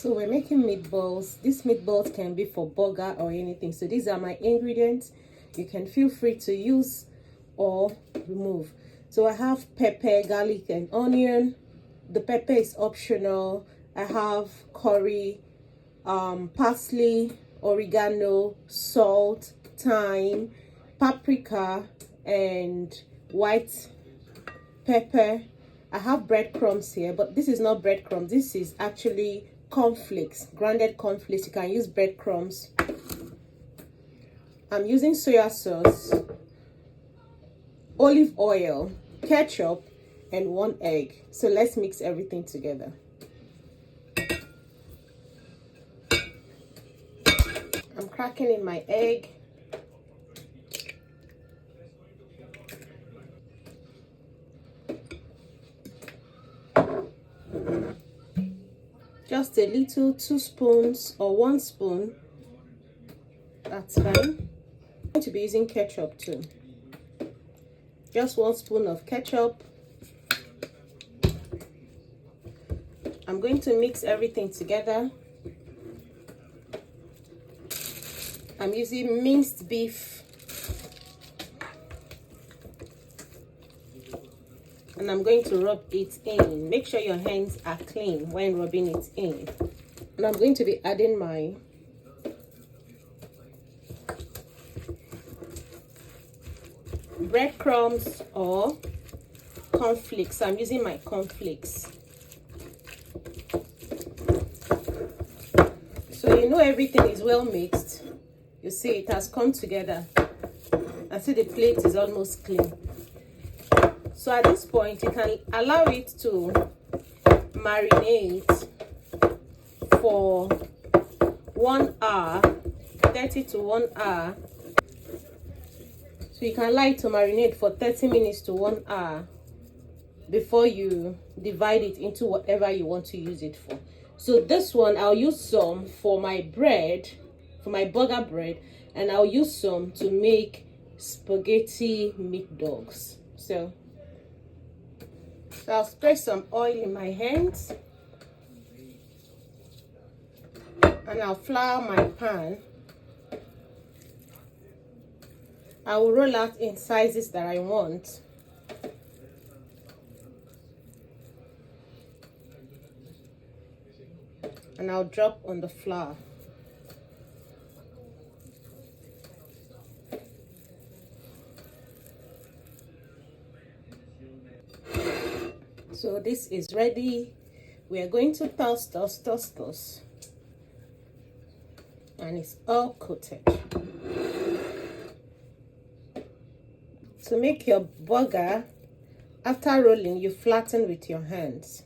So we're making meatballs. These meatballs can be for burger or anything. So these are my ingredients. You can feel free to use or remove. So I have pepper, garlic, and onion. The pepper is optional. I have curry, parsley, oregano, salt, thyme, paprika, and white pepper. I have breadcrumbs here, but this is not breadcrumbs. This is actually cornflakes, grounded cornflakes. You can use breadcrumbs. I'm using soya sauce, olive oil, ketchup, and 1 egg. So let's mix everything together. I'm cracking in my egg. Just a little, 2 spoons or 1 spoon. That's fine. I'm going to be using ketchup too. Just 1 spoon of ketchup. I'm going to mix everything together. I'm using minced beef. And I'm going to rub it in. Make sure your hands are clean when rubbing it in. And I'm going to be adding my breadcrumbs or cornflakes. I'm using my cornflakes. So you know everything is well mixed. You see it has come together. I see the plate is almost clean. So at this point, you can allow it to marinate for 1 hour, 30 to 1 hour. So you can allow it to marinate for 30 minutes to 1 hour before you divide it into whatever you want to use it for. So this one, I'll use some for my bread, for my burger bread, and I'll use some to make spaghetti meat dogs. So I'll spread some oil in my hands and I'll flour my pan. I will roll out in sizes that I want. And I'll drop on the flour. So this is ready. We are going to toast. And it's all coated. To make your burger, after rolling, you flatten with your hands.